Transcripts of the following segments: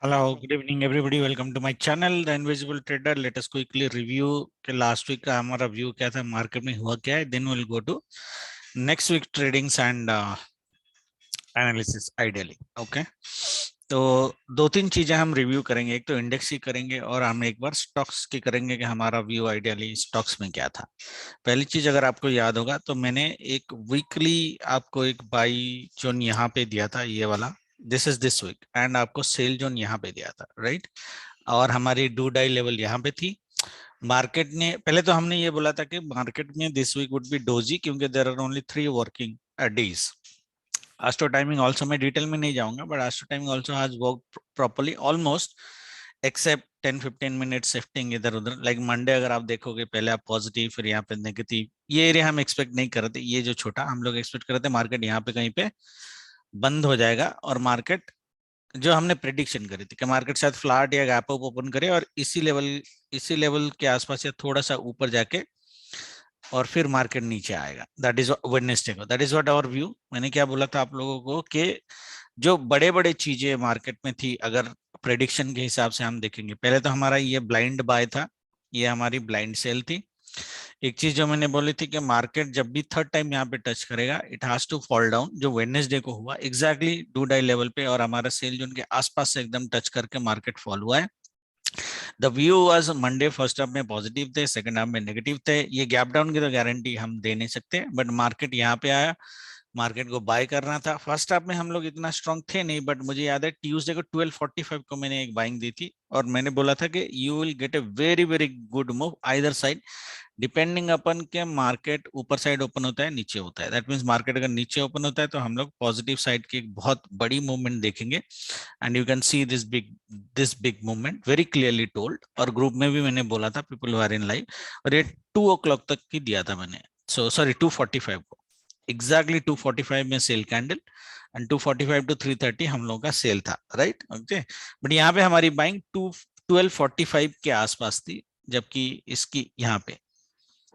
Hello, good evening everybody. Welcome to my channel, The Invisible Trader. Let us quickly review कि last week का हमारा view क्या था, market में हुआ क्या है. Then we'll go to next week tradings and analysis ideally. Okay, तो दो तीन चीजें हम रिव्यू करेंगे. एक तो इंडेक्स की करेंगे और हम एक बार स्टॉक्स की करेंगे कि हमारा व्यू आइडियली स्टॉक्स में क्या था. पहली चीज अगर आपको याद होगा तो मैंने एक वीकली आपको एक बाई जोन यहाँ पे दिया था, ये वाला. This is this weekend आपको सेल जोन यहाँ पे दिया था, राइट. और हमारी डू डाई लेवल यहाँ पे थी. मार्केट ने पहले तो हमने ये बोला था कि मार्केट में this week would be doji क्योंकि there are only 3 working days. Astro timing also मैं डिटेल में नहीं जाऊंगा, but Astro timing also has worked properly almost except 10-15 minute shifting इधर उधर. लाइक मंडे अगर आप देखोगे, पहले आप पॉजिटिव फिर यहाँ पे नेगेटिव, ये एरिया हम एक्सपेक्ट नहीं कर रहे थे. ये जो छोटा हम लोग एक्सपेक्ट कर रहे थे मार्केट यहाँ पे कहीं पे बंद हो जाएगा और मार्केट जो हमने प्रिडिक्शन करी थी कि मार्केट शायद फ्लैट या गैप अप ओपन करे और इसी लेवल के आसपास या थोड़ा सा ऊपर जाके और फिर मार्केट नीचे आएगा. दैट इज वेडनेसडे को. That is what our view. मैंने क्या बोला था आप लोगों को कि जो बड़े बड़े चीजें मार्केट में थी, अगर प्रेडिक्शन के हिसाब से हम देखेंगे, पहले तो हमारा ये ब्लाइंड बाय था, ये हमारी ब्लाइंड सेल थी. एक चीज जो मैंने बोली थी कि मार्केट जब भी थर्ड टाइम यहाँ पे टच करेगा it has to fall down, जो वेडनेसडे को हुआ एग्जैक्टली डू डाई लेवल पे और हमारा सेल जोन के आसपास से एकदम टच करके मार्केट फॉल हुआ है. The view was Monday first half में पॉजिटिव थे, सेकंड हाफ में नेगेटिव थे. ये गैप डाउन की तो गारंटी हम दे नहीं सकते, बट मार्केट यहाँ पे आया, मार्केट को बाय करना था. फर्स्ट हाफ में हम लोग इतना स्ट्रांग थे नहीं, बट मुझे याद है ट्यूसडे को 12:45 को मैंने एक बाइंग दी थी और मैंने बोला था कि you will get a very very good move either side, depending अपन के मार्केट ऊपर साइड ओपन होता है नीचे होता है. दैट मीन्स मार्केट अगर नीचे ओपन होता है तो हम लोग पॉजिटिव साइड की एक बहुत बड़ी मूवमेंट देखेंगे. And you can see this big movement very clearly told. और ग्रुप में भी मैंने बोला था people who are in live, और ये 2 o'clock तक की दिया था मैंने. सो सॉरी 2:45 को एग्जैक्टली 2:45 में सेल कैंडल एंड 2:45 to 3:30 हम लोगों का सेल था, राइट. ओके, बट यहाँ पे हमारी बाइंग 12:45 के आसपास थी, जबकि इसकी यहाँ पे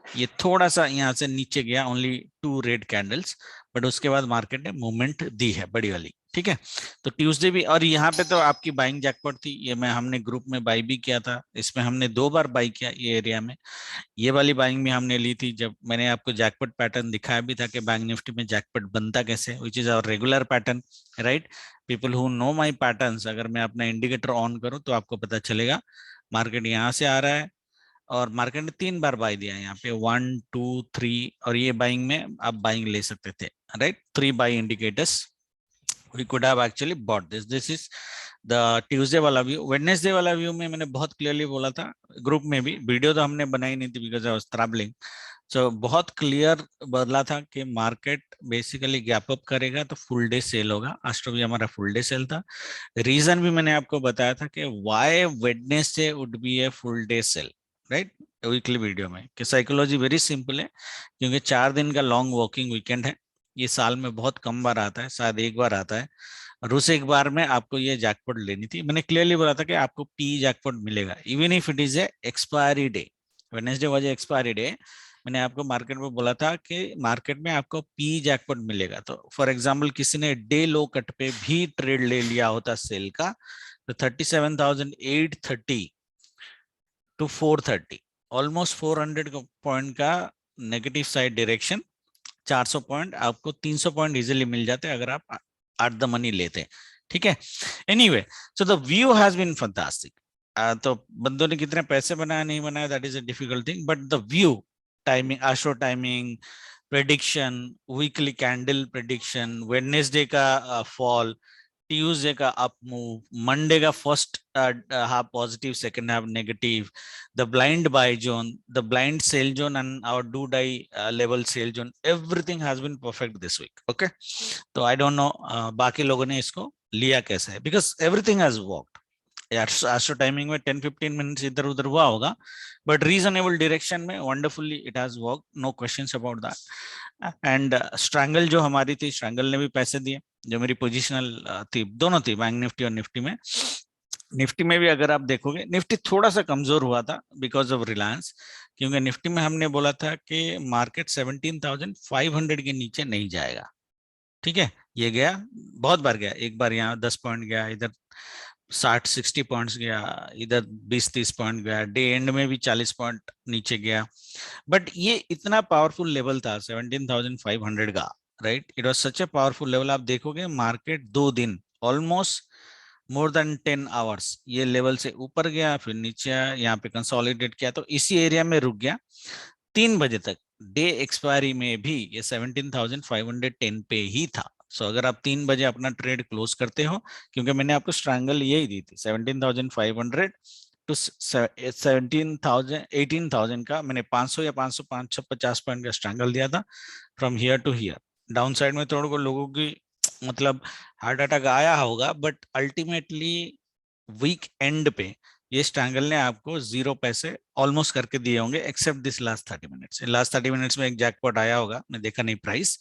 ये थोड़ा सा यहाँ से नीचे गया, ओनली 2 रेड कैंडल्स, बट उसके बाद मार्केट ने मूवमेंट दी है बड़ी वाली. ठीक है, तो ट्यूसडे भी, और यहाँ पे तो आपकी बाइंग जैकपॉट थी. ये मैं हमने ग्रुप में बाई भी किया था, इसमें हमने 2 बार बाई किया ये एरिया में. ये वाली बाइंग भी हमने ली थी जब मैंने आपको जैकपॉट पैटर्न दिखाया भी था कि बैंक निफ्टी में जैकपॉट बनता कैसे, which is our regular pattern, right. People who know my patterns, अगर मैं अपना इंडिकेटर ऑन करूं तो आपको पता चलेगा मार्केट यहाँ से आ रहा है और मार्केट ने 3 बार बाई दिया यहाँ पे, 1 2 3, और ये बाइंग में आप बाइंग ले सकते थे, right. 3 by indicators we could have actually bought this is the Tuesday वाला व्यू. वेडनेसडे वाला व्यू में मैंने बहुत क्लियरली बोला था ग्रुप में भी, वीडियो तो हमने बनाई नहीं थी बिकॉज आई वाज ट्रैवलिंग. सो बहुत क्लियर बदला था कि मार्केट बेसिकली गैप अप करेगा तो फुल डे सेल होगा. एस्ट्रो भी हमारा फुल डे सेल था. रीजन भी मैंने आपको बताया था कि why Wednesday would be a full day sell, right, weekly video में. कि साइकोलॉजी वेरी सिंपल है, क्योंकि 4 दिन का लॉन्ग वर्किंग वीकेंड है. ये साल में बहुत कम बार आता है, शायद एक बार आता है, और उस एक बार में आपको ये जैकपॉट लेनी थी. मैंने क्लियरली बोला था कि आपको पी जैकपॉट मिलेगा even if it is a expiry day. Wednesday was expiry day. मैंने आपको मार्केट में बोला था कि मार्केट में आपको पी जैकपॉट मिलेगा. तो फॉर एग्जांपल किसी ने डे लो कट पे भी ट्रेड ले लिया होता सेल का, तो 37,830 टू 430, ऑलमोस्ट 400 पॉइंट का नेगेटिव साइड डायरेक्शन. 400 पॉइंट आपको 300 पॉइंट इजीली मिल जाते हैं अगर आप एट द मनी लेते हैं. ठीक है, anyway, so the view has been fantastic. तो बंदों ने कितने पैसे बनाया नहीं बनाया that is a difficult thing, but the view, timing, आशो timing, prediction, weekly candle prediction, Wednesday का फॉल, ट्यूसडे का अप मूव, मंडे का first half positive, second half negative, the blind buy zone, the blind sell zone and our do die level sell zone, everything has been perfect this week. Okay, तो I don't know बाकी लोगों ने इसको लिया कैसे है, because everything has worked. Astro timing में 10-15 minutes इधर उधर हुआ होगा, बट रीजनेबल डायरेक्शन में wonderfully it has work, no questions about that. And strangle जो हमारी थी, स्ट्रैंगल ने भी पैसे दिए. जो मेरी पोजिशनल थी, दोनों थी, बैंक निफ्टी और निफ्टी में. निफ्टी में भी अगर आप देखोगे, निफ्टी थोड़ा सा कमजोर हुआ था बिकॉज ऑफ रिलायंस, क्योंकि निफ्टी में हमने बोला था कि मार्केट 17,500 के नीचे नहीं जाएगा. ठीक है, ये गया, बहुत बार गया, एक बार यहाँ 10 पॉइंट गया, इधर 60-60 पॉइंट्स गया, इधर 20-30 पॉइंट गया, डे एंड में भी 40 पॉइंट नीचे गया। बट ये इतना पावरफुल लेवल था 17,500 का, right? It was such a powerful level. आप देखोगे मार्केट 2 दिन ऑलमोस्ट मोर देन 10 आवर्स ये लेवल से ऊपर गया, फिर नीचे आया, यहाँ पे कंसोलिडेट किया, तो इसी एरिया में रुक गया 3 बजे तक। डे एक्सपायरी में भी ये 17,510 पे ही था। सो अगर आप 3 बजे अपना ट्रेड क्लोज करते हो, क्योंकि मैंने आपको स्ट्रैंगल यही दी थी 17,500 टू 17,000 18,000 का, मैंने 500 या 550 पॉइंट का स्ट्रैंगल दिया था from here to here. Down side में थोड़ा को लोगों की मतलब हार्ट अटैक आया होगा, बट अल्टीमेटली वीक एंड पे ये स्ट्रैंगल ने आपको 0 पैसे ऑलमोस्ट करके दिए होंगे, except this last 30 minutes. Last 30 minutes में एक जैकपॉट आया होगा, मैं देखा नहीं प्राइस,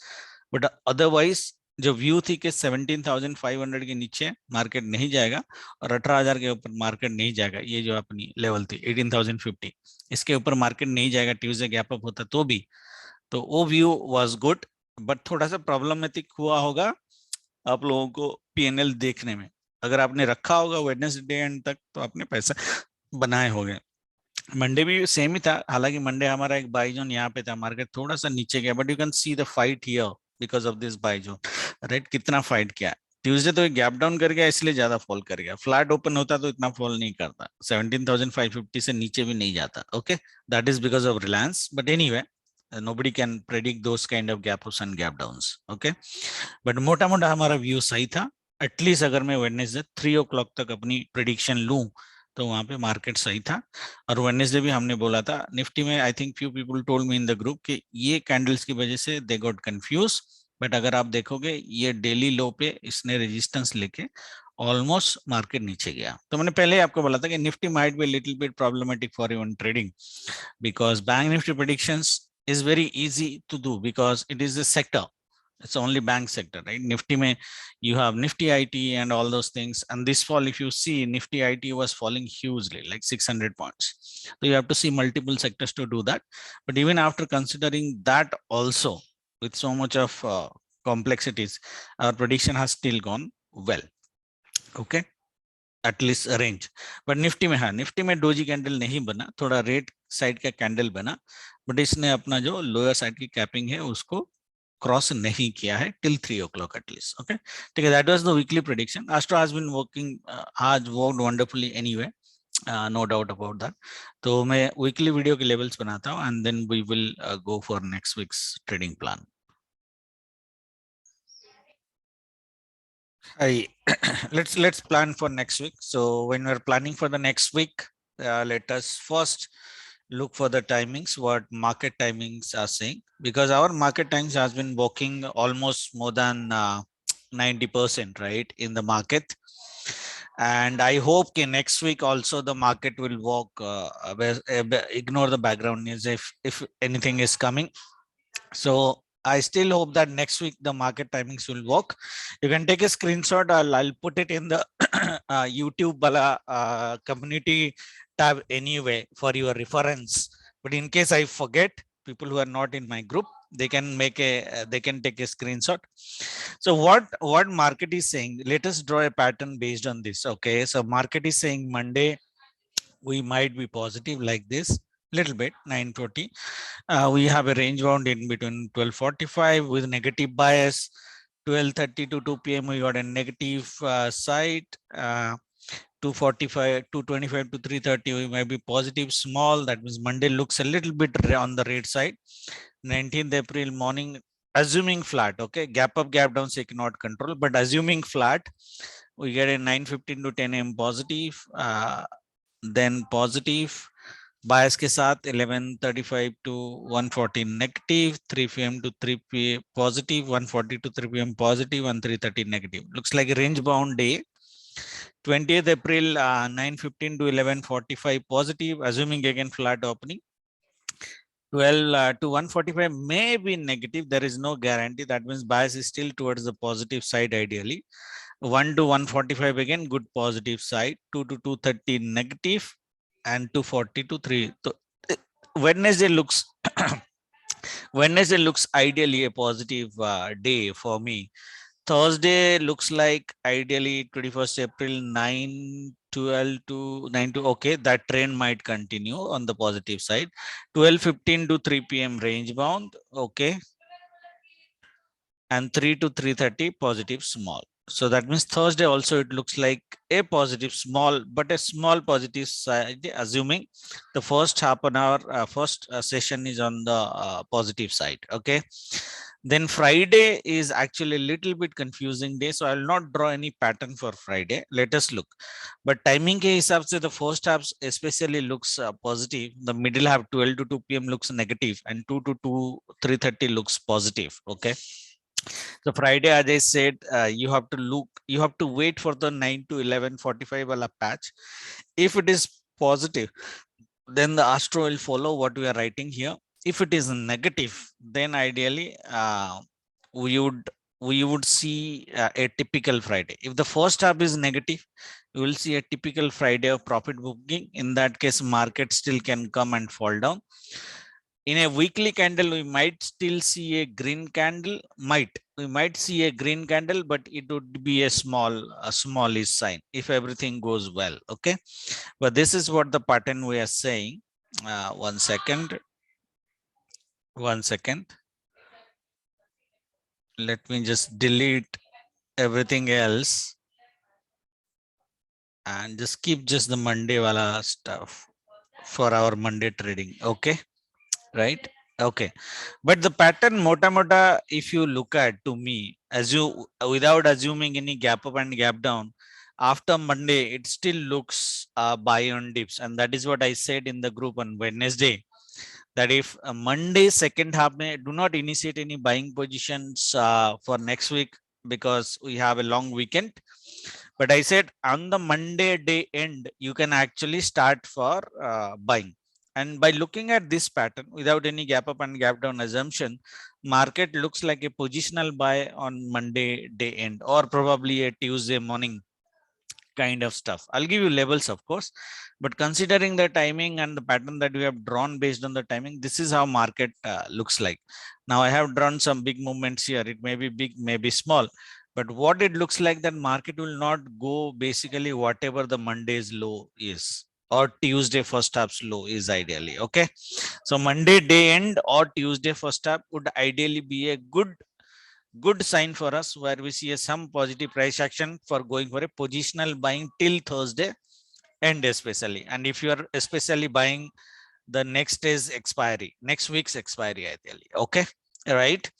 बट अदरवाइज जो व्यू थी कि 17,500 के नीचे मार्केट नहीं जाएगा और 18,000 के ऊपर मार्केट नहीं जाएगा, ये जो अपनी लेवल थी 18,050, इसके ऊपर मार्केट नहीं जाएगा, ट्यूसडे गैप अप होता तो भी, तो वो व्यू वाज गुड। बट थोड़ा सा प्रॉब्लमेटिक हुआ होगा आप लोगों को पीएनएल देखने में। अगर आपने रखा होगा वेडनेसडे एंड तक तो आपने पैसा बनाए होंगे। मंडे भी सेम ही था, हालांकि मंडे हमारा एक बाई जोन यहाँ पे था, मार्केट थोड़ा सा नीचे गया, but you can see the fight here because of this by zone, right? कितना फाइट किया। ट्यूसडे तो गैप डाउन कर गया इसलिए ज्यादा फॉल कर गया, फ्लैट ओपन होता तो इतना फॉल नहीं करता, 17,550 से नीचे भी नहीं जाता। Okay, that is because of Reliance, but anyway nobody can predict those kind of gap ups and gap downs. Okay, but मोटा मोटा हमारा व्यू सही था। एटलीस्ट अगर मैं वेडनेसडे 3 o'clock तक अपनी प्रिडिक्शन लूं तो वहां पे मार्केट सही था। और वेडनेसडे भी हमने बोला था निफ्टी में, I think few people told me in the group कि ये कैंडल्स की वजह से दे गॉट कंफ्यूज, बट अगर आप देखोगे ये डेली लो पे इसने रेजिस्टेंस लेके ऑलमोस्ट मार्केट नीचे गया। तो मैंने पहले ही आपको बोला था कि Nifty might be little bit problematic for even trading, because bank Nifty predictions is very easy to do because it is a sector, it's only bank sector, right? Nifty mein you have Nifty IT and all those things, and this fall if you see Nifty IT was falling hugely like 600 points, so you have to see multiple sectors to do that. But even after considering that also, with so much of complexities, our prediction has still gone well. Okay, at least range. But Nifty में, हाँ Nifty में doji candle नहीं बना, थोड़ा red side का candle बना, but इसने अपना जो लोअर साइड की कैपिंग है उसको क्रॉस नहीं किया है टिल 3 o'clock एटलीस्ट। ओके, ठीक है, that was the weekly prediction. Astro has been working, has worked wonderfully anyway, no doubt about that. तो मैं वीकली वीडियो के लेवल्स बनाता हूँ and then we will go for next week's trading plan. Hi. let's plan for next week. So when we're planning for the next week, let us first look for the timings, what market timings are saying, because our market times has been working almost more than 90%, right, in the market. And I hope next week also the market will work, ignore the background news if anything is coming. So I still hope that next week the market timings will work. You can take a screenshot. I'll put it in the YouTube community tab anyway for your reference. But in case I forget, people who are not in my group, they can make they can take a screenshot. So what market is saying? Let us draw a pattern based on this. Okay, so market is saying Monday we might be positive like this little bit 940. We have a range bound in between 1245 with negative bias. 12:30 to 2 p.m. we got a negative side. 245, 225 to 330 we might be positive small. That means Monday looks a little bit on the red side. 19th April morning, assuming flat, okay, gap up gap down so cannot control, but assuming flat, we get a 9:15 to 10 a.m. positive. Then positive bias के साथ 11:35 to 140 negative, 3 p.m. to 3 p.m. positive, 140 to 3 p.m. positive, and 3:30 negative. Looks like a range bound day. 20th April 9:15 to 11:45 positive, assuming again flat opening. 12 to 145 may be negative, there is no guarantee, that means bias is still towards the positive side ideally. 1 to 145 again good positive side, 2 to 230 negative, and 240 to 3. So Wednesday looks Wednesday looks ideally a positive day for me. Thursday looks like ideally 21st April 9:12 to 9 to okay, that trend might continue on the positive side. 12:15 to 3 p.m. range bound, okay, and 3 to 3:30 positive small. So that means Thursday also it looks like a positive small, but a small positive side, assuming the first half an hour, first session is on the positive side. Okay. Then Friday is actually a little bit confusing day. So I'll not draw any pattern for Friday. Let us look. But timing ke hisab se the first half especially looks positive. The middle half 12 to 2 p.m. looks negative and 2 to 3:30 looks positive. Okay. So Friday, as I said, you have to wait for the 9 to 11:45 wala patch. If it is positive, then the Astro will follow what we are writing here. If it is negative, then ideally we would we would see a typical Friday. If the first half is negative, you will see a typical Friday of profit booking. In that case, market still can come and fall down. In a weekly candle, we might still see a green candle. We might see a green candle, but it would be a smallish sign if everything goes well. Okay, but this is what the pattern we are saying. One second. Let me just delete everything else and just keep just the Monday wala stuff for our Monday trading. Okay, right? Okay, but the pattern mota if you look at, to me, as you, without assuming any gap up and gap down, after Monday it still looks buy on dips, and that is what I said in the group on Wednesday, that if Monday second half may do not initiate any buying positions for next week, because we have a long weekend. But I said on the Monday day end, you can actually start for buying. And by looking at this pattern without any gap up and gap down assumption, market looks like a positional buy on Monday day end, or probably a Tuesday morning kind of stuff. I'll give you levels, of course, but considering the timing and the pattern that we have drawn based on the timing, this is how market looks like. Now I have drawn some big movements here. It may be big, maybe small, but what it looks like, that market will not go basically whatever the Monday's low is, or Tuesday first half's low is ideally. Okay, so Monday day end or Tuesday first half would ideally be a good sign for us, where we see some positive price action for going for a positional buying till Thursday end especially. And if you are especially buying the next day's expiry, next week's expiry ideally. Okay, right?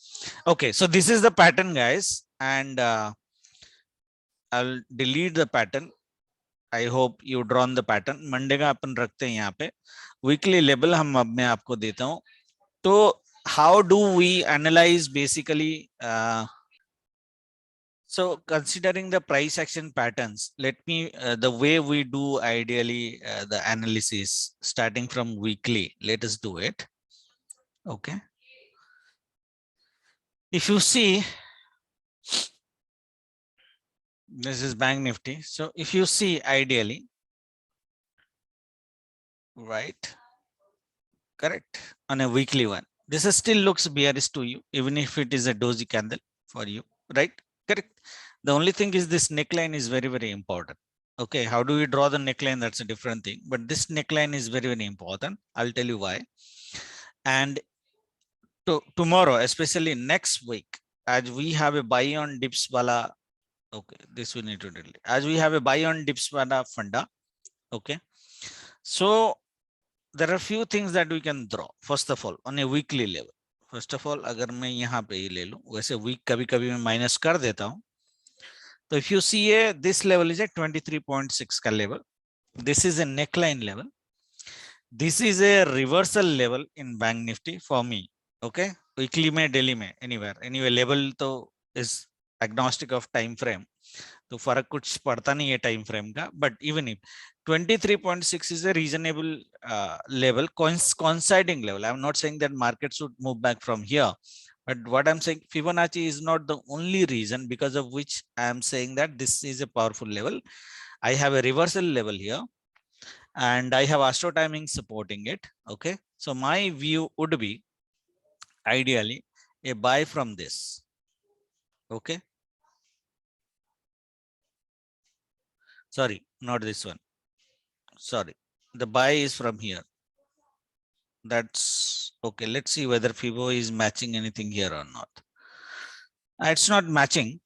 Okay, so this is the pattern, guys, and I'll delete the pattern. I hope you drawn the pattern. Monday का अपन रखते हैं यहाँ पे. Weekly level हम अब मैं आपको देता हूँ. तो how do we analyze basically so considering the price action patterns, let me the way we do ideally the analysis starting from weekly, let us do it. Okay, if you see, this is Bank Nifty. So if you see ideally, right, correct, on a weekly one, this is still looks bearish to you, even if it is a doji candle for you, right? Correct. The only thing is this neckline is very, very important. Okay, how do we draw the neckline? That's a different thing, but this neckline is very, very important. I'll tell you why. And tomorrow, especially next week, as we have a buy on dips wala, okay, this we need to delete, as we have a buy on dips wala funda. Okay, so there are few things that we can draw. First of all, on a weekly level, first of all, अगर मैं यहाँ पे ही ले लूँ, वैसे week कभी कभी मैं minus कर देता हूँ. So if you see this level is a 23.6 का level. This is a neckline level. This is a reversal level in Bank Nifty for me. Okay, weekly में, daily में, anyway level तो is agnostic of time frame. तो फर्क कुछ पड़ता नहीं है टाइम फ्रेम का. But even if 23.6 is a reasonable level, coinciding level. I'm not saying that market should move back from here, but what I'm saying, Fibonacci is not the only reason because of which I am saying that this is a powerful level. I have a reversal level here, and I have Astro timing supporting it. Okay, so my view would be ideally a buy from this. Okay, Sorry, not this one. Sorry, the buy is from here. That's okay. Let's see whether FIBO is matching anything here or not. It's not matching.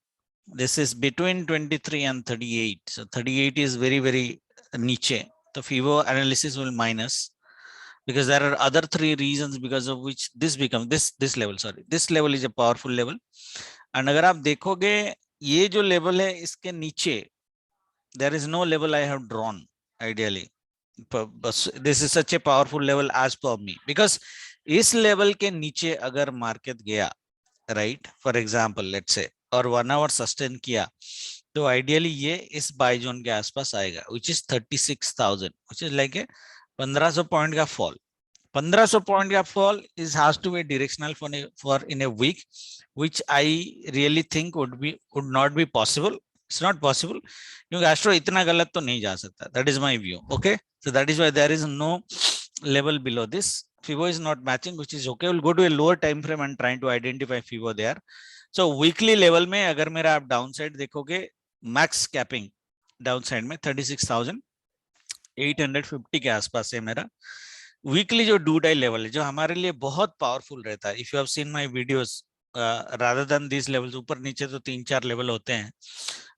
This is between 23 and 38. So 38 is very, very niche. The FIBO analysis will minus, because there are other three reasons because of which this becomes this level. Sorry, this level is a powerful level. And अगर आप देखोगे ये जो level है इसके नीचे there is no level I have drawn ideally. This is such a powerful level as per me, because इस level के नीचे अगर market गया, right, for example let's say, और 1 hour sustain किया, तो आइडियली ये इस बाय जोन के आसपास आएगा, which is 36,000, which is like a 1500 point का फॉल. 1500 पॉइंट का fall is has to be directional for in a week, which I really think would not be possible. It's not possible, क्योंकि astro इतना गलत तो नहीं जा सकता. That is my view. Okay, so that is why there is no level below this. FIBO is not matching, which is okay. We'll go to a lower time frame and trying to identify FIBO there. So weekly level में अगर मेरा आप down side देखोगे, max capping down side में 36,850 के आसपास है मेरा. वीकली जो डू डाई लेवल है, जो हमारे लिए बहुत पावरफुल रहता है, if you have seen my videos, rather than this levels, ऊपर नीचे तो 3-4 लेवल होते हैं,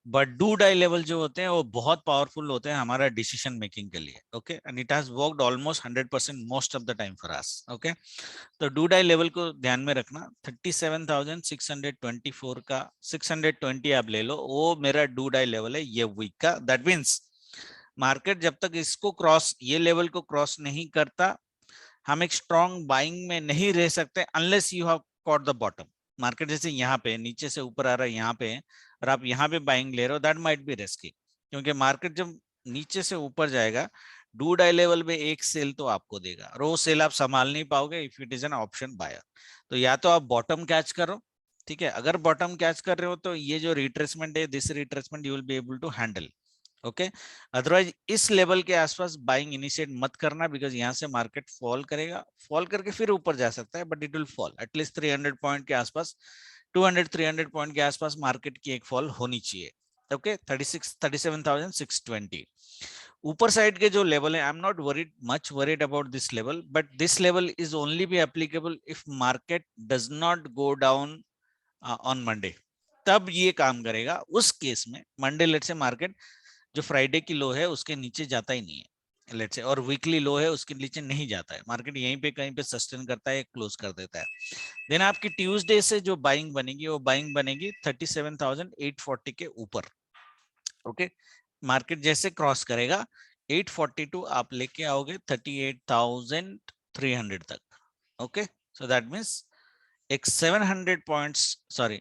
बट डू डाई लेवल जो होते हैं वो बहुत पावरफुल होते हैं हमारा डिसीजन मेकिंग के लिए. Okay, and it has worked almost 100% most of the time for us. Okay, तो डू डाई लेवल को ध्यान में रखना. 37,624 का 620 आप ले लो, वो मेरा डू डाई लेवल है ये वीक का. दैट मीन्स मार्केट जब तक इसको क्रॉस, ये लेवल को क्रॉस नहीं करता, हम एक स्ट्रॉन्ग बाइंग में नहीं रह सकते unless you have caught the bottom. Market जैसे यहाँ पे नीचे से ऊपर आ रहा है यहाँ पे, और आप यहाँ पे बाइंग ले रहे हो, दैट माइट बी रिस्की, क्योंकि मार्केट जब नीचे से ऊपर जाएगा, डू डाई लेवल पे एक सेल तो आपको देगा, और वो सेल आप संभाल नहीं पाओगे if it is an option buyer. तो या तो आप बॉटम कैच करो, ठीक है. अगर बॉटम कैच कर रहे हो तो ये जो रिट्रेसमेंट है, this retracement you will be able to handle. Okay, otherwise इस लेवल के आसपास बाइंग इनिशिएट मत करना, बिकॉज यहाँ से मार्केट फॉल करेगा, फॉल करके फिर ऊपर जा सकता है, but it will fall at least 300 point के आसपास, 200-300 पॉइंट के आसपास मार्केट की एक फॉल होनी चाहिए. ओके, 37,620 ऊपर साइड के जो लेवल है, I am not much worried about this level, but this level is only be applicable if market does not go down on Monday. तब ये काम करेगा. उस केस में मंडे लेट से मार्केट जो फ्राइडे की लो है उसके नीचे जाता ही नहीं है, लेट्स से, और वीकली लो है उसके नीचे नहीं जाता है, मार्केट यहीं पे कहीं पे सस्टेन करता है, क्लोज कर देता है. देन आपकी ट्यूसडे से जो बाइंग बनेगी, वो बाइंग बनेगी 37,840 के ऊपर. ओके, मार्केट जैसे क्रॉस करेगा 842 आप लेके आओगे 38,300 तक. ओके, सो दैट मीन्स एक 700 पॉइंट्स, सॉरी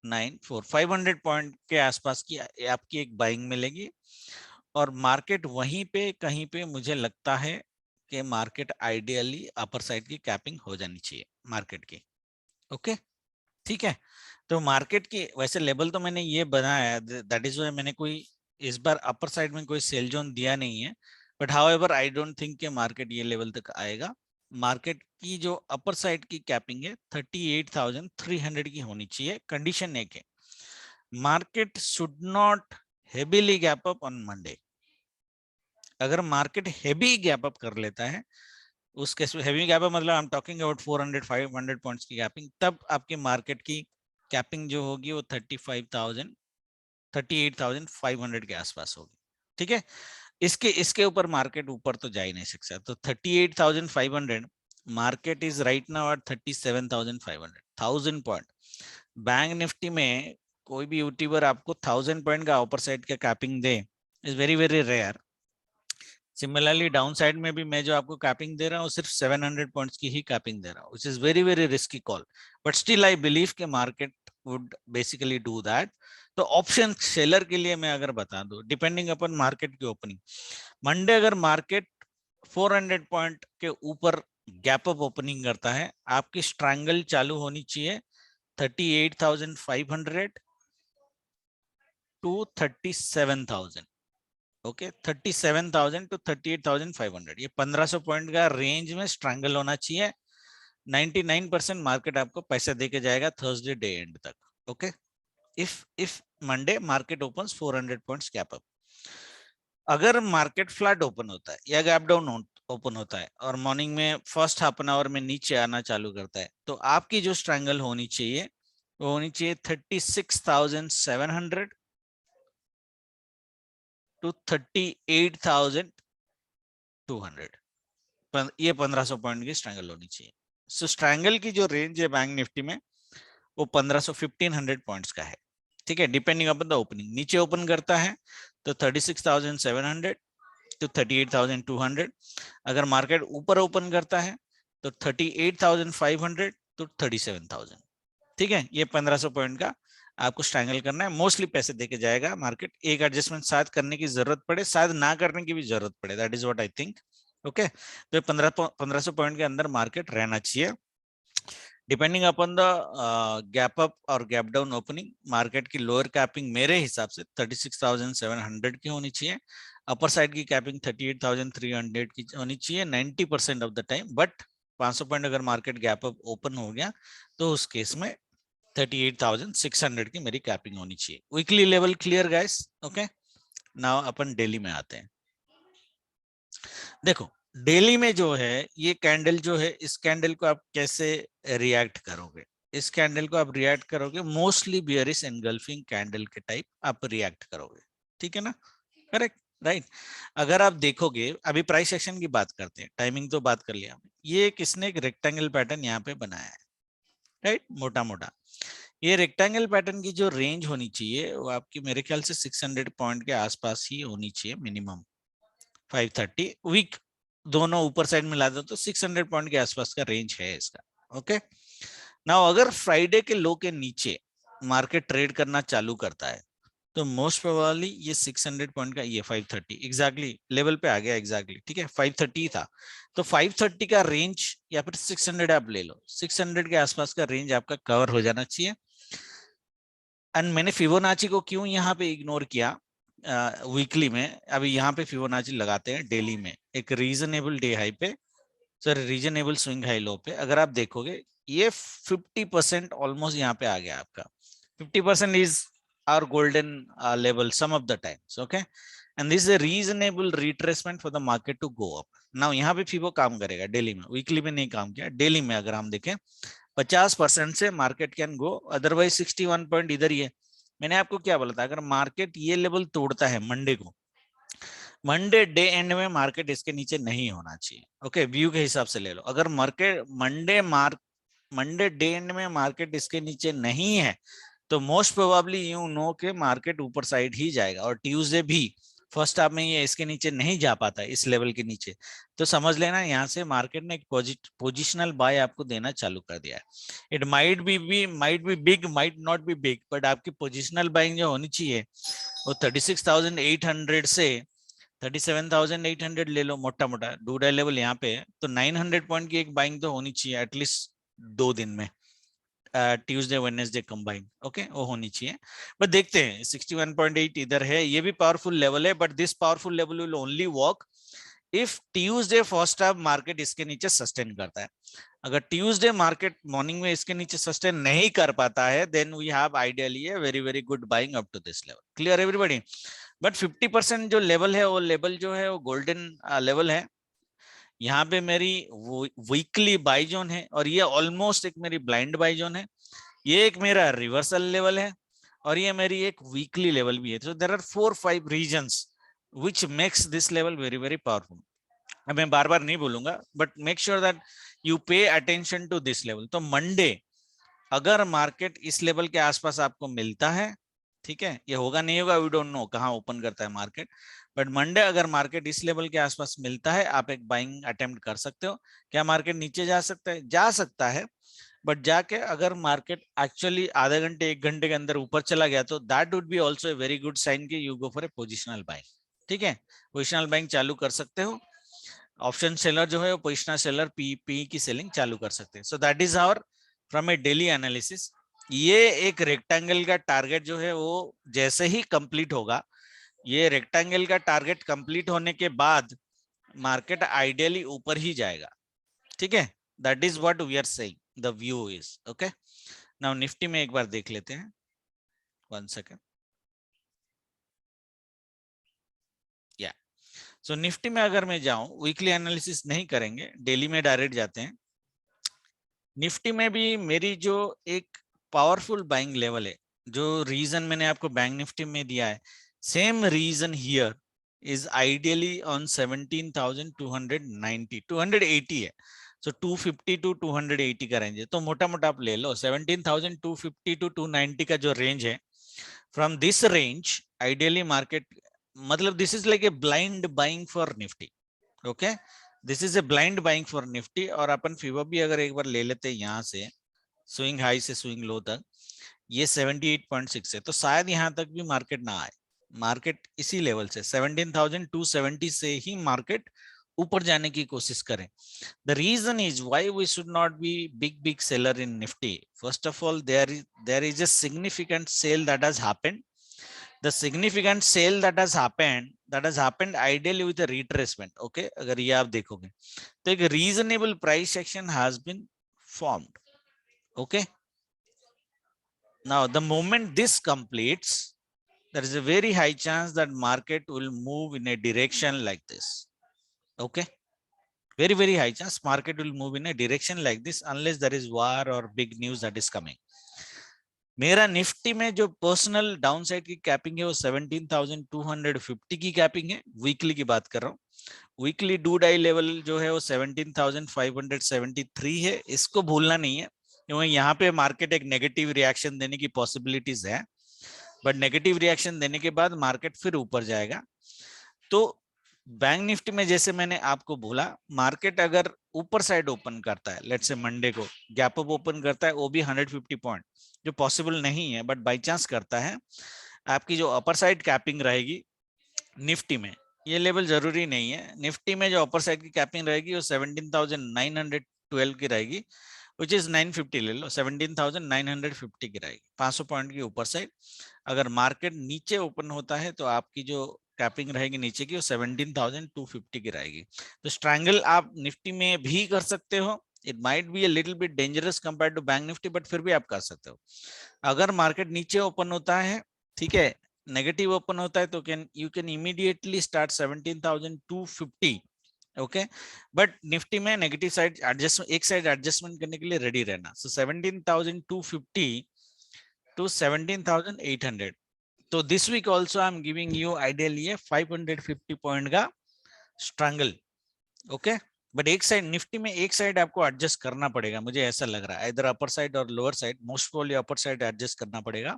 500 पॉइंट के आसपास की आपकी एक बाइंग मिलेगी, और मार्केट वहीं पे कहीं पे मुझे लगता है कि मार्केट आइडियली अपर साइड की कैपिंग हो जानी चाहिए मार्केट की. ओके, ठीक है. तो मार्केट की वैसे लेवल तो मैंने ये बनाया, दैट इज व्हाई मैंने कोई इस बार अपर साइड में कोई सेल जोन दिया नहीं है, but however I don't think कि मार्केट ये लेवल तक आएगा. मार्केट की जो अपर साइड की कैपिंग है 38,300 की होनी चाहिए. कंडीशन एक है, market should not heavily gap up on Monday. अगर मार्केट हेवी गैप अप कर लेता है, उस केस में हेवी गैप अप मतलब I am talking about 400-500 points की गैपिंग, तब आपकी मार्केट की कैपिंग जो होगी वो 38,500 के आसपास होगी. ठीक है, इसके ऊपर मार्केट ऊपर तो जा ही नहीं सकता. तो 38,500, market is right now at 37,500, 1000 point. Bank Nifty में कोई भी यूट्यूबर आपको 1000 पॉइंट का अपर साइड का कैपिंग दे is very very rare. Similarly down side में भी मैं जो आपको कैपिंग दे रहा हूँ सिर्फ 700 पॉइंट्स की ही कैपिंग दे रहा हूँ, which is very very risky call, but still I believe के market would basically do that. तो ऑप्शन सेलर के लिए मैं अगर बता दूं, डिपेंडिंग अपॉन मार्केट की ओपनिंग, मंडे अगर मार्केट 400 पॉइंट के ऊपर गैप अप ओपनिंग करता है, आपकी स्ट्रैंगल चालू होनी चाहिए 38,500 टू 37,000. ओके, 37,000 टू 38,500, ये 1500 पॉइंट का रेंज में स्ट्रैंगल होना चाहिए. 99% मार्केट आपको पैसा देके जाएगा थर्सडे डे एंड तक. Okay, if Monday market opens 400 points gap up, अगर मार्केट फ्लैट ओपन होता है या गैप डाउन ओपन होता है और मॉर्निंग में फर्स्ट हाफ एन आवर में नीचे आना चालू करता है, तो आपकी जो स्ट्रैंगल होनी चाहिए वो होनी चाहिए 36,700 टू 38,200। ये 1500 पॉइंट की स्ट्रैंगल होनी चाहिए। सो स्ट्रैंगल की जो रेंज है बैंक निफ्टी में वो 1500 पॉइंट्स का है, ठीक है, डिपेंडिंग अपन द ओपनिंग। नीचे ओपन करता है तो 36,700 टू 38,200, अगर मार्केट ऊपर ओपन करता है तो 38,500 टू 37,000, ठीक है। ये 1500 पॉइंट का आपको स्ट्रैंगल करना है। मोस्टली पैसे देके जाएगा मार्केट, एक एडजस्टमेंट शायद करने की जरूरत पड़े, शायद ना करने की भी जरूरत पड़े, that is what I think. Okay, तो 1500 पॉइंट के अंदर मार्केट रहना चाहिए। Depending upon the gap up और गैप डाउन ओपनिंग, मार्केट की लोअर कैपिंग मेरे हिसाब से 36,700 की होनी चाहिए, अपर साइड की कैपिंग 38,300 की होनी चाहिए 90% of the time. But 500 point अगर मार्केट गैप अप ओपन हो गया तो उस केस में 38,600 की मेरी कैपिंग होनी चाहिए। Weekly level clear guys? Okay, now अपन डेली में आते हैं। देखो डेली में जो है ये कैंडल जो है, इस कैंडल को आप कैसे रिएक्ट करोगे? इस कैंडल को आप रिएक्ट करोगे मोस्टली बियरिश एनगल्फिंग कैंडल के टाइप आप रिएक्ट करोगे, ठीक है ना? Correct, right. अगर आप देखोगे, अभी प्राइस एक्शन की बात करते हैं, टाइमिंग तो बात कर लिया, ये किसने एक रेक्टेंगल पैटर्न यहाँ पे बनाया है, राइट, मोटा मोटा। ये रेक्टेंगल पैटर्न की जो रेंज होनी चाहिए वो आपकी मेरे ख्याल से 600 पॉइंट के आसपास ही होनी चाहिए मिनिमम। 530 वीक दोनों ऊपर साइड मिला दो तो 600 पॉइंट के आसपास का रेंज है इसका। ओके, नाउ अगर फ्राइडे के लो के नीचे मार्केट ट्रेड करना चालू करता है तो मोस्ट प्रोबेबली ये 600 पॉइंट का, ये 530 एग्जैक्टली लेवल पे आ गया एग्जैक्टली, ठीक है, 530 था तो 530 का रेंज या फिर 600 आप ले लो, 600 के आसपास का रेंज आपका कवर हो जाना चाहिए। एंड मैंने फिबोनाची को क्यों यहाँ पे इग्नोर किया वीकली में, अभी यहाँ पे फिबोनाची लगाते हैं डेली में एक रीजनेबल डे हाई पे, sir reasonable swing high low पे। अगर आप देखोगे ये 50% ऑलमोस्ट यहाँ पे आ गया आपका, 50% is our golden level some of the times. Okay, and this is a reasonable retracement for the market to go up. Now यहाँ पे फिबो काम करेगा डेली में, वीकली में नहीं काम किया, डेली में अगर हम देखें 50% से market can go, otherwise 61 point इधर ही है। मैंने आपको क्या बोला था, अगर मार्केट ये लेवल तोड़ता है मंडे को, मंडे डे एंड में मार्केट इसके नीचे नहीं होना चाहिए। ओके, व्यू के हिसाब से ले लो, अगर मार्केट मंडे डे एंड में मार्केट इसके नीचे नहीं है तो मोस्ट प्रोबेबली यू नो के मार्केट ऊपर साइड ही जाएगा, और ट्यूसडे भी फर्स्ट हाफ में ये इसके नीचे नहीं जा पाता इस लेवल के नीचे, तो समझ लेना यहाँ से मार्केट ने एक पोजिशनल बाय आपको देना चालू कर दिया है। It might B big, might not be big, but आपकी पोजिशनल बाइंग जो होनी चाहिए वो 36,800 से 37,800 ले लो, मोटा मोटा डूडा लेवल यहाँ पे है, तो 900 पॉइंट की एक बाइंग तो होनी चाहिए एटलीस्ट 2 दिन में, ट्यूसडे वेडनेसडे कंबाइन। ओके, वो होनी चाहिए। बट देखते हैं 61.8 इधर है, ये भी पावरफुल लेवल है, but this powerful level will only work if Tuesday first half market इसके नीचे सस्टेन करता है। अगर ट्यूसडे मार्केट मॉर्निंग में इसके नीचे सस्टेन नहीं कर पाता है then we have ideally a very very good buying up to this level. Clear everybody? But 50% जो लेवल है वो लेवल जो है वो गोल्डन लेवल है। यहाँ पे मेरी वीकली बाई जोन है और ये ऑलमोस्ट एक मेरी ब्लाइंड बाई जोन है, ये एक मेरा रिवर्सल लेवल है और ये मेरी एक वीकली लेवल भी है। So there are 4-5 reasons which makes this level very very powerful. अब मैं बार बार नहीं बोलूंगा but make sure that you pay attention to this level. तो मंडे अगर मार्केट इस लेवल के आसपास आपको मिलता है, ठीक है, ये होगा नहीं होगा वी डोंट नो कहाँ ओपन करता है मार्केट, बट मंडे अगर मार्केट इस लेवल के आसपास मिलता है आप एक बाइंग अटेम्प्ट कर सकते हो। क्या मार्केट नीचे जा सकता है? जा सकता है, बट जाके अगर मार्केट एक्चुअली आधे घंटे 1 घंटे के अंदर ऊपर चला गया तो that would be also a very good sign कि you go for a positional buying. ठीक है, पोजिशनल बाइंग चालू कर सकते हो। ऑप्शन सेलर जो है वो पोजिशनल सेलर पी की सेलिंग चालू कर सकते हैं। So that is our from A daily analysis. ये एक रेक्टेंगल का टारगेट जो है वो जैसे ही कंप्लीट होगा, ये रेक्टेंगल का टारगेट कंप्लीट होने के बाद मार्केट आइडियली ऊपर ही जाएगा। ठीक है, that is what we are saying, the view is okay. Now Nifty में एक बार देख लेते हैं। 1 सेकेंड, या सो निफ्टी में अगर मैं जाऊं, वीकली एनालिसिस नहीं करेंगे, डेली में डायरेक्ट जाते हैं। निफ्टी में भी मेरी जो एक पावरफुल बाइंग लेवल है, जो रीजन मैंने आपको बैंक निफ्टी में दिया है, same reason here is ideally on 17,290 280 है। सो 250 टू 280 का रेंज है, तो मोटा मोटा आप ले लो 17,250 टू 290 का जो रेंज है, from this range ideally market, मतलब this is like a blind buying for Nifty. Okay, this is a blind buying for Nifty. और अपन फीवर भी अगर एक बार ले लेते हैं यहाँ से, स्विंग हाई से स्विंग लो तक, ये 78.6 है, तो शायद यहाँ तक भी मार्केट ना आए। मार्केट इसी लेवल से 17,270 से ही मार्केट ऊपर जाने की कोशिश करें। The reason is why we should not be big seller in Nifty. First of all, there is a significant sale that has happened. The significant sale that has happened ideally with a retracement. Okay, अगर ये आप देखोगे तो एक reasonable price action has been formed. Okay, now the moment this completes, there is a very high chance that market will move in a direction like this. Okay, very high chance market will move in a direction like this unless there is war or big news that is coming. मेरा Nifty में जो personal downside की capping है वो 17,250 की capping है, weekly की बात कर रहा हूँ। वीकली डू डाई लेवल जो है वो 17,573 है, इसको भूलना नहीं है, क्योंकि यहाँ पे मार्केट एक नेगेटिव रिएक्शन देने की पॉसिबिलिटीज है, बट नेगेटिव रिएक्शन देने के बाद मार्केट फिर ऊपर जाएगा। तो बैंक निफ्टी में जैसे मैंने आपको बोला, मार्केट अगर ऊपर साइड ओपन करता है, लेट्स से मंडे को गैप अप ओपन करता है, वो भी 150 पॉइंट, जो पॉसिबल नहीं है बट बाय चांस करता है, आपकी जो अपर साइड कैपिंग रहेगी निफ्टी में, ये लेवल जरूरी नहीं है, निफ्टी में जो अपर साइड की कैपिंग रहेगी वो 17,912 की रहेगी, विच इज 950 ले लो, 17,950 की रहेगी, 500 पॉइंट की ऊपर साइड। अगर मार्केट नीचे ओपन होता है तो आपकी जो कैपिंग रहेगी नीचे की वो 17,250 की रहेगी। तो स्ट्रैंगल आप निफ्टी में भी कर सकते हो, it might be a little bit dangerous compare to bank Nifty, but फिर भी आप कर सकते हो। अगर मार्केट नीचे ओपन होता है, ठीक है, नेगेटिव ओपन होता है, तो you can immediately start 17,250। Okay, but Nifty में नेगेटिव साइड एडजस्टमेंट, एक साइड एडजस्टमेंट करने के लिए रेडी रहना। So 17,250 to 17,800। तो this week also I am giving you ideally 550 point का स्ट्रैंगल। ओके, बट एक साइड निफ्टी में एक साइड आपको एडजस्ट करना पड़ेगा, मुझे ऐसा लग रहा है, इधर अपर साइड और lower side, most probably upper side adjust करना पड़ेगा।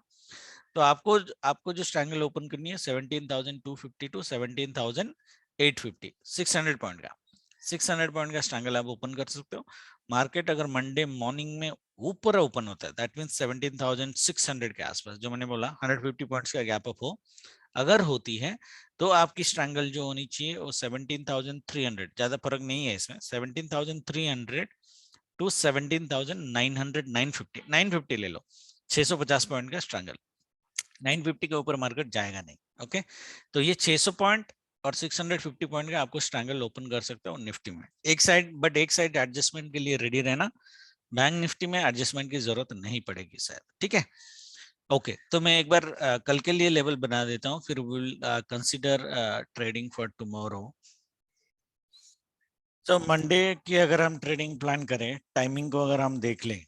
तो आपको जो स्ट्रैंगल ओपन करनी है 17,250 टू 17,850, 600 पॉइंट का, 600 पॉइंट का स्ट्रैंगल आप ओपन कर सकते हो। मार्केट अगर मंडे मॉर्निंग में ऊपर ओपन होता है, दैट मींस 17,600 के आसपास, जो मैंने बोला 150 पॉइंट्स का गैप अप हो अगर होती है, तो आपकी स्ट्रैंगल जो होनी चाहिए वो 17,300, ज्यादा फर्क नहीं है इसमें, 17,300 टू 17,900, 950 ले लो, 650 पॉइंट का स्ट्रैंगल। 950 के ऊपर मार्केट जाएगा नहीं। ओके, तो ये 600 पॉइंट और 650 पॉइंट का आपको स्ट्रैंगल ओपन कर सकते हो निफ्टी में, एक साइड, बट एक साइड एडजस्टमेंट के लिए रेडी रहना। बैंक निफ्टी में एडजस्टमेंट की जरूरत नहीं पड़ेगी शायद, ठीक है। ओके, तो मैं एक बार कल के लिए लेवल बना देता हूँ, फिर will consider trading for tomorrow. तो मंडे की अगर हम ट्रेडिंग प्लान करें, टाइमिंग को अगर हम देख लें,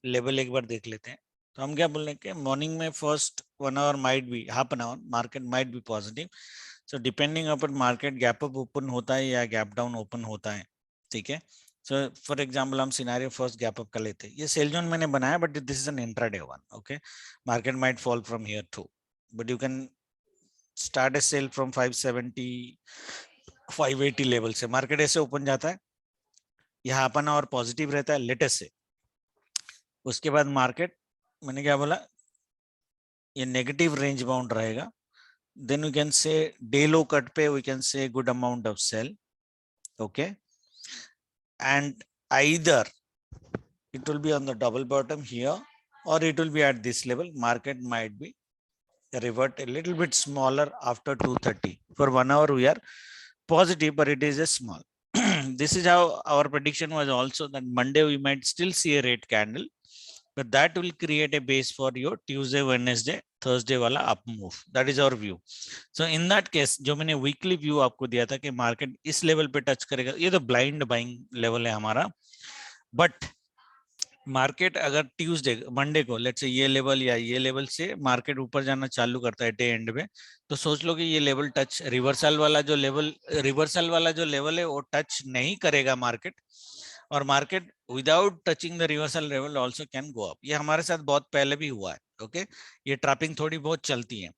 लेवल एक बार देख लेते हैं, तो हम क्या बोल रहे हैं कि मॉर्निंग में first 1 hour might be, half an hour market might be positive, so depending upon market gap up open होता है या गैप डाउन ओपन होता है, ठीक है। सो फॉर एग्जांपल हम सिनेरियो फर्स्ट गैप अप का लेते हैं, ये सेल जोन मैंने बनाया, but this is an intraday one. Okay, market might fall from here to, but you can start a sell from 570 580 level से। मार्केट ऐसे open जाता है, यहाँ अपन और पॉजिटिव रहता है लेटेस्ट से, उसके बाद मार्केट, मैंने क्या बोला, ये नेगेटिव रेंज बाउंड रहेगा, then we can say day low cut पे we can say good amount of sell. Okay, and either it will be on the double bottom here or it will be at this level. Market might be revert a little bit smaller after 230. For 1 hour we are positive, but it is a small. This is how our prediction was also, that Monday we might still see a red candle, but that will create a base for your Tuesday, Wednesday, Thursday वाला up move. That is our view. So in that case, जो मैंने weekly view आपको दिया था कि market इस level पे touch करेगा, ये तो blind buying level है हमारा. But मार्केट अगर ट्यूसडे मंडे को लेट्स से ये लेवल या ये लेवल से मार्केट ऊपर जाना चालू करता है डे एंड में, तो सोच लो कि ये लेवल टच रिवर्सल वाला जो लेवल है वो टच नहीं करेगा मार्केट, और market without touching the reversal level also can go up. ये हमारे साथ बहुत पहले भी हुआ है. ओके ये ट्रैपिंग थोड़ी बहुत चलती है.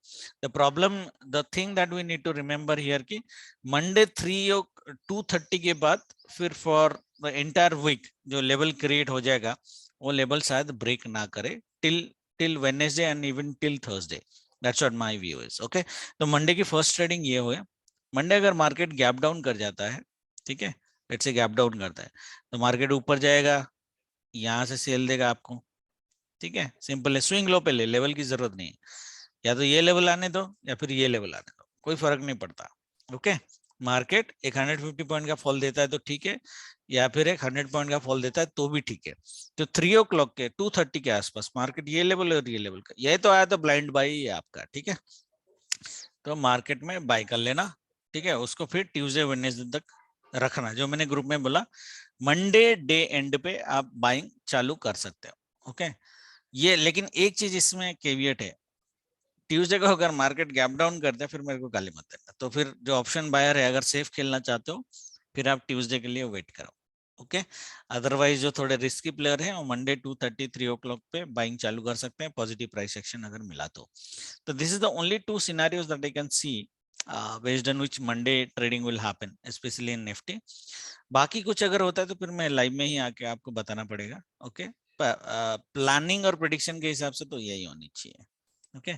The problem, the thing that we need to remember here कि मंडे 2:30 के बाद फिर फॉर द एंटायर वीक जो लेवल क्रिएट हो जाएगा वो लेवल शायद ब्रेक ना करे till Wednesday and even till Thursday. That's what my view is. Okay तो मंडे की फर्स्ट ट्रेडिंग ये हुआ. मंडे अगर मार्केट गैप डाउन कर जाता है, ठीक है, लेट्स से गैप डाउन करता है, तो मार्केट ऊपर जाएगा, यहां से सेल देगा आपको. ठीक है सिंपल है. स्विंग लो पे ले, लेवल की जरूरत नहीं है. या तो ये लेवल आने दो या फिर ये लेवल आने दो, कोई फर्क नहीं पड़ता. ओके मार्केट एक 150 पॉइंट का फॉल देता है तो ठीक है, या फिर एक 100 पॉइंट का फॉल देता है तो भी ठीक है. तो 3 o'clock के 2:30 के आसपास मार्केट ये लेवल और ये लेवल का, ये तो आया तो ब्लाइंड बाई है आपका. ठीक है तो मार्केट में बाई कर लेना. ठीक है उसको फिर ट्यूसडे वेडनेसडे तक रखना. जो मैंने ग्रुप में बोला मंडे डे एंड पे आप बाइंग चालू कर सकते हो. ओके ये लेकिन एक चीज इसमें केवियट है, ट्यूसडे को अगर मार्केट गैप डाउन करता है फिर मेरे को गाली मत देना. तो फिर जो ऑप्शन बायर है अगर सेफ खेलना चाहते हो फिर आप ट्यूसडे के लिए वेट करो. ओके अदरवाइज जो थोड़े रिस्की प्लेयर है वो मंडे 2:30 3 o'clock पे बाइंग चालू कर सकते हैं पॉजिटिव प्राइस एक्शन अगर मिला तो. तो this is the only 2 scenarios that I can see based on which Monday trading will happen specially in Nifty. बाकी कुछ अगर होता है तो फिर मैं लाइव में ही आके आपको बताना पड़ेगा. ओके प्लानिंग और प्रेडिक्शन के हिसाब से तो यही होनी चाहिए. ओके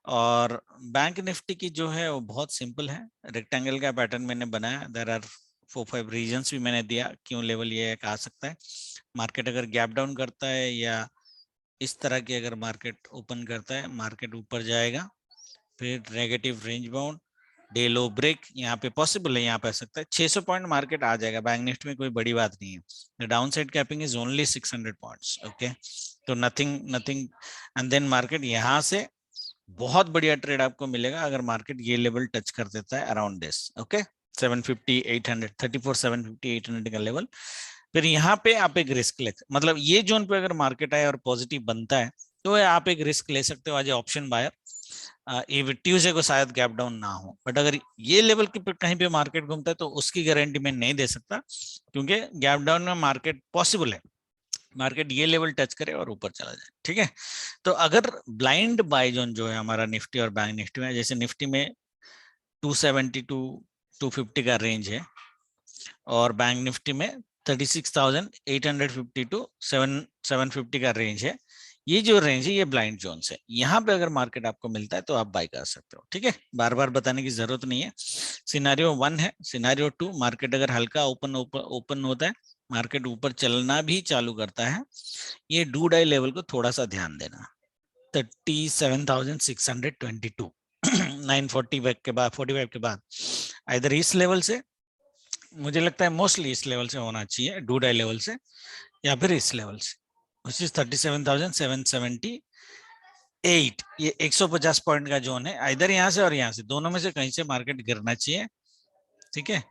और बैंक निफ्टी की जो है वो बहुत सिंपल है. रेक्टेंगल का पैटर्न मैंने बनाया. देयर आर 4-5 रीजंस भी मैंने दिया क्यों लेवल ये आ सकता है. मार्केट अगर गैप डाउन करता है या इस तरह की अगर मार्केट ओपन करता है, मार्केट ऊपर जाएगा, फिर negative range bound, day low break यहाँ पे पॉसिबल है, यहाँ पे आ सकता है. 600 पॉइंट मार्केट आ जाएगा. बैंक निफ्टी में कोई बड़ी बात नहीं है. The down side capping is only 600 points. Okay तो नथिंग एंड देन मार्केट यहाँ से बहुत बढ़िया ट्रेड आपको मिलेगा अगर मार्केट ये लेवल टच कर देता है अराउंड दिस. ओके 750 800 34 750 800 का लेवल. फिर यहाँ पे आप एक रिस्क ले, मतलब ये जोन पे अगर मार्केट आए और पॉजिटिव बनता है तो आप एक रिस्क ले सकते हो as a option buyer. Tuesday को शायद गैप डाउन ना हो, बट अगर ये लेवल की कहीं पे मार्केट घूमता है तो उसकी गारंटी मैं नहीं दे सकता क्योंकि गैप डाउन में मार्केट पॉसिबल है मार्केट ये लेवल टच करे और ऊपर चला जाए. ठीक है तो अगर ब्लाइंड बाय जोन जो है हमारा निफ्टी और बैंक निफ्टी में, जैसे निफ्टी में 270 टू 250 का रेंज है और बैंक निफ्टी में 36,850 टू 750 का रेंज है, ये जो रेंज है ये ब्लाइंड जोन है. यहाँ पे अगर मार्केट आपको मिलता है तो आप बाय कर सकते हो. ठीक है बार बार बताने की जरूरत नहीं है. सिनेरियो 1 है. सिनेरियो 2 मार्केट अगर हल्का ओपन होता है, मार्केट ऊपर चलना भी चालू करता है, ये डू डाई लेवल को थोड़ा सा ध्यान देना. 37,622 940 के बाद 45 के बाद इधर इस लेवल से, मुझे लगता है मोस्टली इस लेवल से होना चाहिए डू डाई लेवल से, या फिर इस लेवल से which is 37,778. ये 150 पॉइंट का जोन है. इधर यहाँ से और यहाँ से दोनों में से कहीं से मार्केट गिरना चाहिए. ठीक है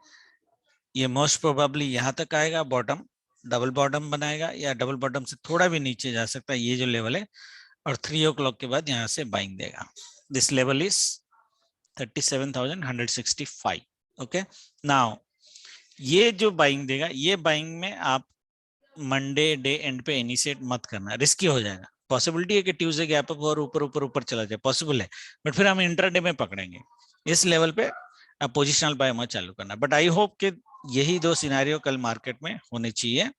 ये मोस्ट प्रोबेबली यहाँ तक आएगा, बॉटम डबल बॉटम बनाएगा या डबल बॉटम से थोड़ा भी नीचे जा सकता है ये जो लेवल है, और 3 o'clock के बाद यहाँ से बाइंग देगा. This level is 37,165. Okay now ये जो बाइंग देगा, ये बाइंग में आप मंडे डे एंड पे इनिशिएट मत करना, रिस्की हो जाएगा. पॉसिबिलिटी है कि ट्यूसडे गैप अप और ऊपर चला जाए, पॉसिबल है, बट फिर हम इंट्राडे में पकड़ेंगे. इस लेवल पे आप पोजिशनल बाय मत चालू करना. बट आई होप कि यही 2 सिनेरियो कल मार्केट में होने चाहिए.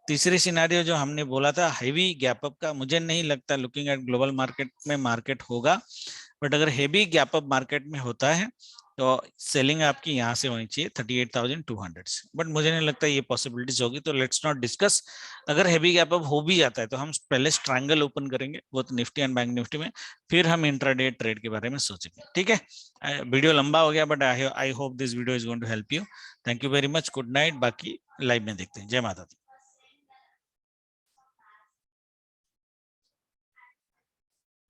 तीसरी सिनेरियो जो हमने बोला था हेवी गैप अप का, मुझे नहीं लगता लुकिंग एट ग्लोबल मार्केट में मार्केट होगा, बट अगर हेवी गैप अप मार्केट में होता है तो सेलिंग आपकी यहाँ से होनी चाहिए 38,200 से, बट मुझे नहीं लगता ये पॉसिबिलिटीज होगी. तो लेट्स नॉट डिस्कस. अगर हेवी गैप अप हो भी जाता है तो हम पहले स्ट्रैंगल ओपन करेंगे वो तो निफ्टी एंड बैंक निफ्टी में, फिर हम इंट्राडे ट्रेड के बारे में सोचेंगे. ठीक है वीडियो लंबा हो गया but I hope this video is going to help you. Thank you very much. Good night. बाकी लाइव में देखते हैं. जय माता दी.